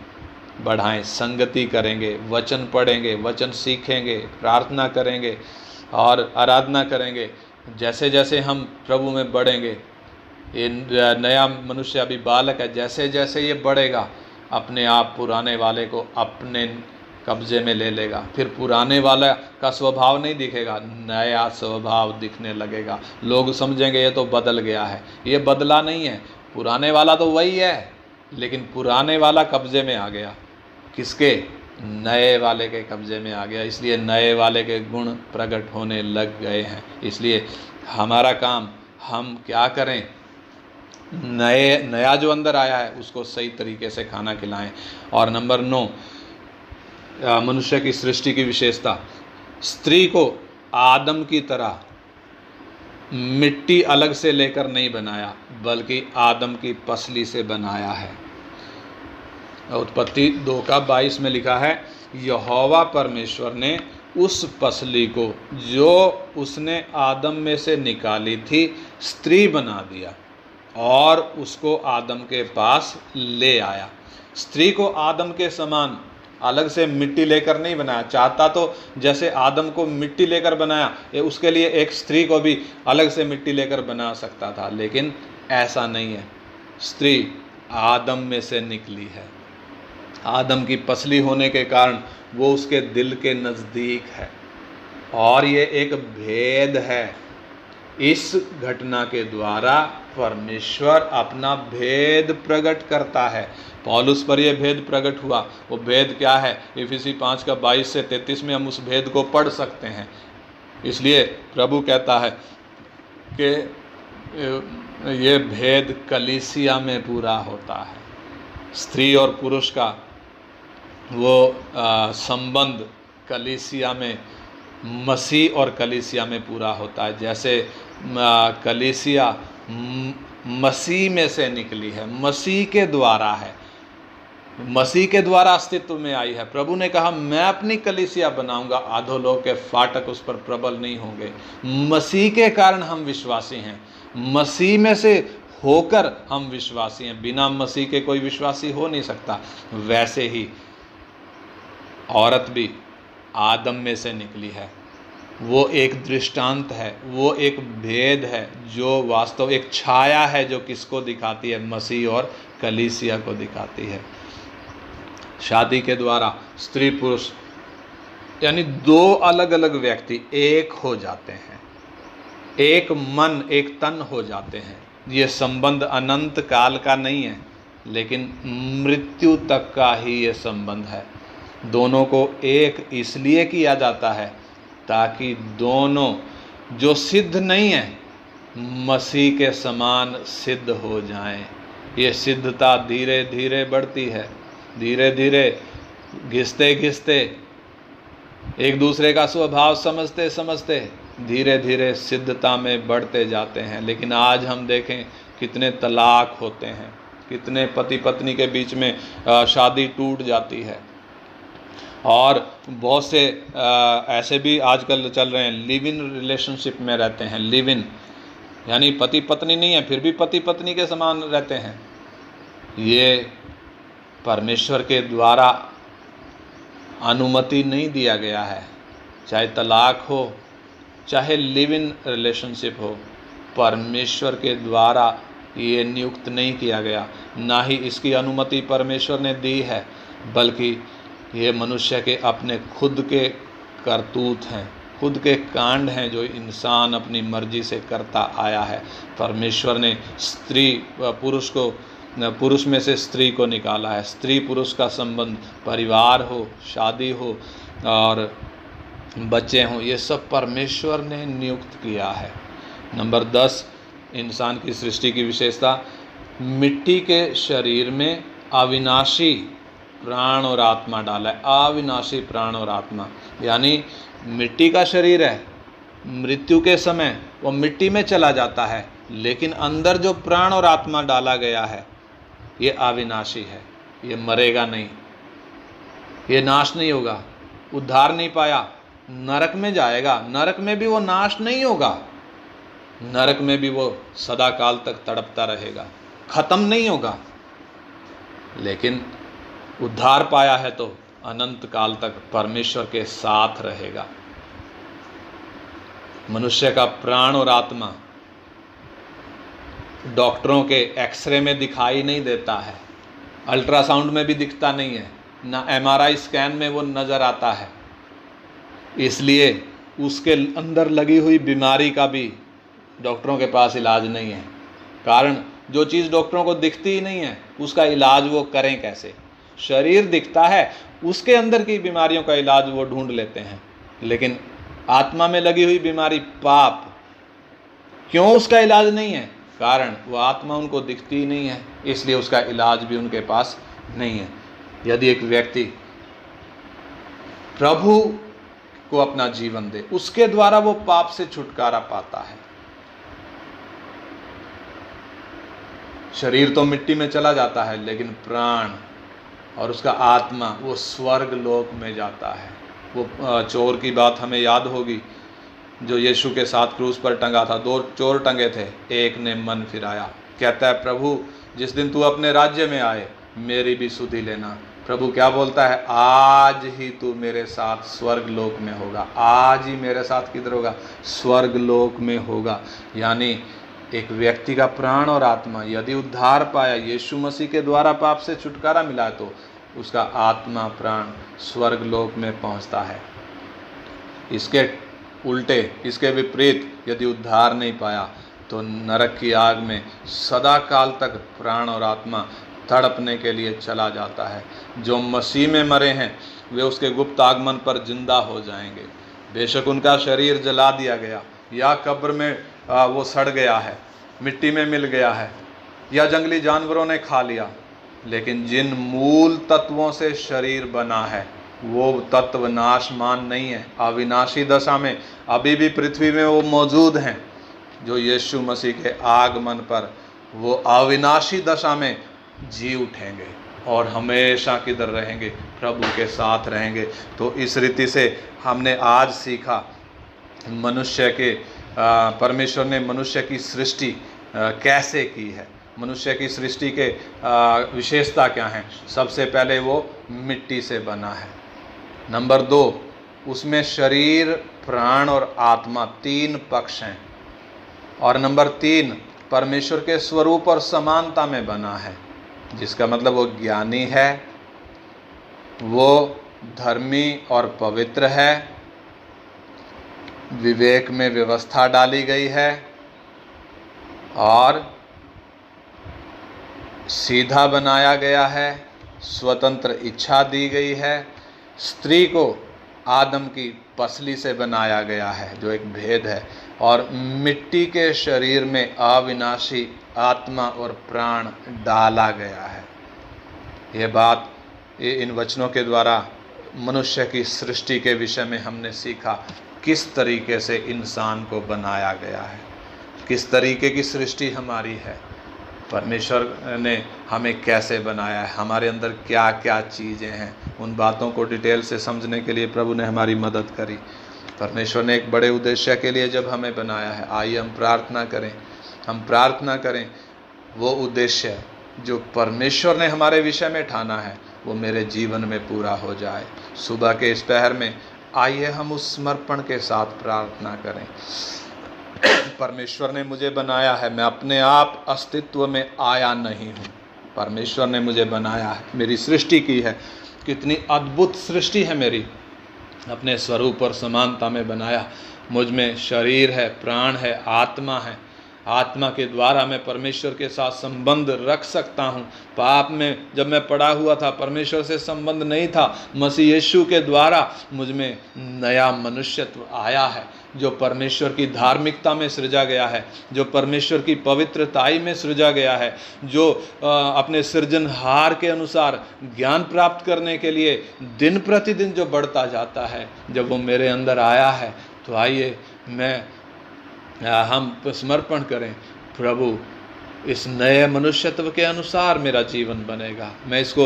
बढ़ाएं, संगति करेंगे, वचन पढ़ेंगे, वचन सीखेंगे, प्रार्थना करेंगे और आराधना करेंगे। जैसे जैसे हम प्रभु में बढ़ेंगे, ये नया मनुष्य अभी बालक है, जैसे जैसे ये बढ़ेगा, अपने आप पुराने वाले को अपने कब्जे में ले लेगा। फिर पुराने वाला का स्वभाव नहीं दिखेगा, नया स्वभाव दिखने लगेगा। लोग समझेंगे ये तो बदल गया है। ये बदला नहीं है, पुराने वाला तो वही है, लेकिन पुराने वाला कब्जे में आ गया। किसके? नए वाले के कब्जे में आ गया। इसलिए नए वाले के गुण प्रकट होने लग गए हैं। इसलिए हमारा काम, हम क्या करें? नया जो अंदर आया है उसको सही तरीके से खाना खिलाएं। और नंबर 9, मनुष्य की सृष्टि की विशेषता, स्त्री को आदम की तरह मिट्टी अलग से लेकर नहीं बनाया, बल्कि आदम की पसली से बनाया है। उत्पत्ति 2:22 में लिखा है, यहोवा परमेश्वर ने उस पसली को जो उसने आदम में से निकाली थी स्त्री बना दिया और उसको आदम के पास ले आया। स्त्री को आदम के समान अलग से मिट्टी लेकर नहीं बनाया। चाहता तो जैसे आदम को मिट्टी लेकर बनाया, ये उसके लिए एक स्त्री को भी अलग से मिट्टी लेकर बना सकता था, लेकिन ऐसा नहीं है। स्त्री आदम में से निकली है। आदम की पसली होने के कारण वो उसके दिल के नज़दीक है। और ये एक भेद है। इस घटना के द्वारा परमेश्वर अपना भेद प्रकट करता है। पौलुस पर यह भेद प्रकट हुआ। वो भेद क्या है? इफिसी 5:22 से 33 में हम उस भेद को पढ़ सकते हैं। इसलिए प्रभु कहता है कि ये भेद कलीसिया में पूरा होता है। स्त्री और पुरुष का वो संबंध कलीसिया में, मसीह और कलीसिया में पूरा होता है। जैसे कलीसिया मसीह में से निकली है, मसीह के द्वारा है, मसीह के द्वारा अस्तित्व में आई है। प्रभु ने कहा, मैं अपनी कलीसिया बनाऊंगा, अधोलोक के फाटक उस पर प्रबल नहीं होंगे। मसीह के कारण हम विश्वासी हैं, मसीह में से होकर हम विश्वासी हैं। बिना मसीह के कोई विश्वासी हो नहीं सकता। वैसे ही औरत भी आदम में से निकली है। वो एक दृष्टांत है, वो एक भेद है, जो वास्तव एक छाया है, जो किसको दिखाती है? मसीह और कलीसिया को दिखाती है। शादी के द्वारा स्त्री पुरुष यानी दो अलग अलग व्यक्ति एक हो जाते हैं, एक मन एक तन हो जाते हैं। ये संबंध अनंत काल का नहीं है, लेकिन मृत्यु तक का ही ये संबंध है। दोनों को एक इसलिए किया जाता है ताकि दोनों जो सिद्ध नहीं है मसीह के समान सिद्ध हो जाएं। ये सिद्धता धीरे धीरे बढ़ती है, धीरे धीरे घिसते घिसते एक दूसरे का स्वभाव समझते समझते धीरे धीरे सिद्धता में बढ़ते जाते हैं। लेकिन आज हम देखें कितने तलाक होते हैं, कितने पति पत्नी के बीच में शादी टूट जाती है। और बहुत से ऐसे भी आजकल चल रहे हैं, लिव इन रिलेशनशिप में रहते हैं। लिव इन यानी पति पत्नी नहीं है, फिर भी पति पत्नी के समान रहते हैं। ये परमेश्वर के द्वारा अनुमति नहीं दिया गया है। चाहे तलाक हो, चाहे लिव इन रिलेशनशिप हो, परमेश्वर के द्वारा ये नियुक्त नहीं किया गया। ना ही इसकी अनुमति परमेश्वर ने दी है, बल्कि ये मनुष्य के अपने खुद के करतूत हैं, खुद के कांड हैं, जो इंसान अपनी मर्जी से करता आया है। परमेश्वर ने स्त्री पुरुष में से स्त्री को निकाला है। स्त्री पुरुष का संबंध, परिवार हो, शादी हो और बच्चे हों, ये सब परमेश्वर ने नियुक्त किया है। नंबर 10, इंसान की सृष्टि की विशेषता, मिट्टी के शरीर में अविनाशी प्राण और आत्मा डाला है। अविनाशी प्राण और आत्मा यानी मिट्टी का शरीर है, मृत्यु के समय वो मिट्टी में चला जाता है, लेकिन अंदर जो प्राण और आत्मा डाला गया है ये अविनाशी है, ये मरेगा नहीं, ये नाश नहीं होगा, उद्धार नहीं पाया, नरक में जाएगा, नरक में भी वो नाश नहीं होगा, नरक में भी वो सदा काल तक तड़पता रहेगा, खत्म नहीं होगा। लेकिन उद्धार पाया है तो अनंत काल तक परमेश्वर के साथ रहेगा। मनुष्य का प्राण और आत्मा डॉक्टरों के एक्सरे में दिखाई नहीं देता है, अल्ट्रासाउंड में भी दिखता नहीं है, ना MRI स्कैन में वो नज़र आता है। इसलिए उसके अंदर लगी हुई बीमारी का भी डॉक्टरों के पास इलाज नहीं है। कारण जो चीज़ डॉक्टरों को दिखती ही नहीं है उसका इलाज वो करें कैसे। शरीर दिखता है, उसके अंदर की बीमारियों का इलाज वो ढूंढ लेते हैं, लेकिन आत्मा में लगी हुई बीमारी पाप, क्यों उसका इलाज नहीं है? कारण वो आत्मा उनको दिखती ही नहीं है, इसलिए उसका इलाज भी उनके पास नहीं है। यदि एक व्यक्ति प्रभु को अपना जीवन दे, उसके द्वारा वो पाप से छुटकारा पाता है। शरीर तो मिट्टी में चला जाता है, लेकिन प्राण और उसका आत्मा वो स्वर्ग लोक में जाता है। वो चोर की बात हमें याद होगी, जो यीशु के साथ क्रूस पर टंगा था। 2 चोर टंगे थे, एक ने मन फिराया, कहता है प्रभु जिस दिन तू अपने राज्य में आए मेरी भी सुधि लेना। प्रभु क्या बोलता है? आज ही तू मेरे साथ स्वर्ग लोक में होगा। आज ही मेरे साथ किधर होगा? स्वर्ग लोक में होगा। यानी एक व्यक्ति का प्राण और आत्मा यदि उद्धार पाया, यीशु मसीह के द्वारा पाप से छुटकारा मिला, तो उसका आत्मा प्राण स्वर्ग लोक में पहुंचता है। इसके उल्टे, इसके विपरीत यदि उद्धार नहीं पाया तो नरक की आग में सदा काल तक प्राण और आत्मा तड़पने के लिए चला जाता है। जो मसीह में मरे हैं वे उसके गुप्त आगमन पर जिंदा हो जाएंगे। बेशक उनका शरीर जला दिया गया या कब्र में वो सड़ गया है, मिट्टी में मिल गया है, या जंगली जानवरों ने खा लिया, लेकिन जिन मूल तत्वों से शरीर बना है वो तत्व नाशमान नहीं है। अविनाशी दशा में अभी भी पृथ्वी में वो मौजूद हैं। जो यीशु मसीह के आगमन पर वो अविनाशी दशा में जी उठेंगे और हमेशा किधर रहेंगे? प्रभु के साथ रहेंगे। तो इस रीति से हमने आज सीखा मनुष्य के परमेश्वर ने मनुष्य की सृष्टि कैसे की है, मनुष्य की सृष्टि के विशेषता क्या हैं। सबसे पहले वो मिट्टी से बना है। नंबर 2, उसमें शरीर, प्राण और आत्मा 3 पक्ष हैं। और नंबर 3, परमेश्वर के स्वरूप और समानता में बना है, जिसका मतलब वो ज्ञानी है, वो धर्मी और पवित्र है, विवेक में व्यवस्था डाली गई है और सीधा बनाया गया है, स्वतंत्र इच्छा दी गई है। स्त्री को आदम की पसली से बनाया गया है, जो एक भेद है, और मिट्टी के शरीर में अविनाशी आत्मा और प्राण डाला गया है। ये बात इन वचनों के द्वारा मनुष्य की सृष्टि के विषय में हमने सीखा, किस तरीके से इंसान को बनाया गया है, किस तरीके की सृष्टि हमारी है, परमेश्वर ने हमें कैसे बनाया है, हमारे अंदर क्या क्या चीज़ें हैं। उन बातों को डिटेल से समझने के लिए प्रभु ने हमारी मदद करी। परमेश्वर ने एक बड़े उद्देश्य के लिए जब हमें बनाया है, आइए हम प्रार्थना करें। हम प्रार्थना करें वो उद्देश्य जो परमेश्वर ने हमारे विषय में ठाना है वो मेरे जीवन में पूरा हो जाए। सुबह के इस पहर में आइए हम उस समर्पण के साथ प्रार्थना करें। परमेश्वर ने मुझे बनाया है, मैं अपने आप अस्तित्व में आया नहीं हूँ। परमेश्वर ने मुझे बनाया है, मेरी सृष्टि की है। कितनी अद्भुत सृष्टि है मेरी, अपने स्वरूप और समानता में बनाया। मुझ में शरीर है, प्राण है, आत्मा है। आत्मा के द्वारा मैं परमेश्वर के साथ संबंध रख सकता हूँ। पाप में जब मैं पड़ा हुआ था, परमेश्वर से संबंध नहीं था। मसीह यीशु के द्वारा मुझ में नया मनुष्यत्व आया है, जो परमेश्वर की धार्मिकता में सृजा गया है, जो परमेश्वर की पवित्रताई में सृजा गया है, जो अपने सृजनहार के अनुसार ज्ञान प्राप्त करने के लिए दिन प्रतिदिन जो बढ़ता जाता है। जब वो मेरे अंदर आया है तो आइए हम समर्पण करें, प्रभु इस नए मनुष्यत्व के अनुसार मेरा जीवन बनेगा। मैं इसको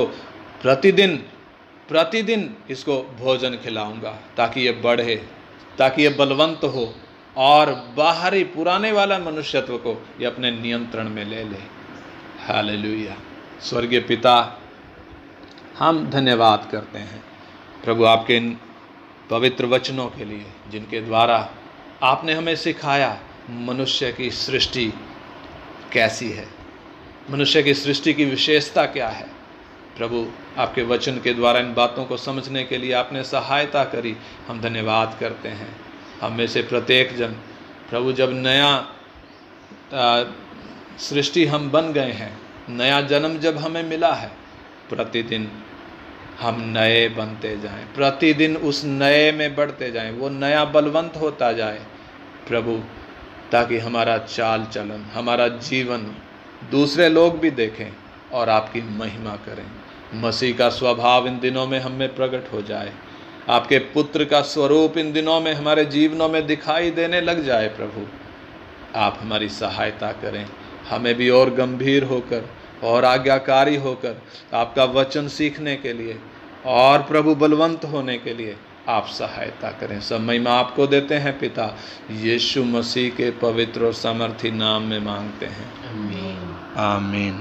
प्रतिदिन इसको भोजन खिलाऊंगा ताकि ये बढ़े, ताकि ये बलवंत हो और बाहरी पुराने वाला मनुष्यत्व को ये अपने नियंत्रण में ले ले। हालेलुया। स्वर्गीय पिता, हम धन्यवाद करते हैं प्रभु आपके इन पवित्र वचनों के लिए, जिनके द्वारा आपने हमें सिखाया मनुष्य की सृष्टि कैसी है, मनुष्य की सृष्टि की विशेषता क्या है। प्रभु आपके वचन के द्वारा इन बातों को समझने के लिए आपने सहायता करी, हम धन्यवाद करते हैं। हम में से प्रत्येक जन प्रभु जब नया सृष्टि हम बन गए हैं, नया जन्म जब हमें मिला है, प्रतिदिन हम नए बनते जाएं, प्रतिदिन उस नए में बढ़ते जाएं, वो नया बलवंत होता जाए प्रभु, ताकि हमारा चाल चलन, हमारा जीवन दूसरे लोग भी देखें और आपकी महिमा करें। मसीह का स्वभाव इन दिनों में हम में प्रकट हो जाए, आपके पुत्र का स्वरूप इन दिनों में हमारे जीवनों में दिखाई देने लग जाए। प्रभु आप हमारी सहायता करें, हमें भी और गंभीर होकर और आज्ञाकारी होकर आपका वचन सीखने के लिए और प्रभु बलवंत होने के लिए आप सहायता करें। सब महिमा आपको देते हैं पिता, यीशु मसीह के पवित्र और सामर्थी नाम में मांगते हैं, आमीन।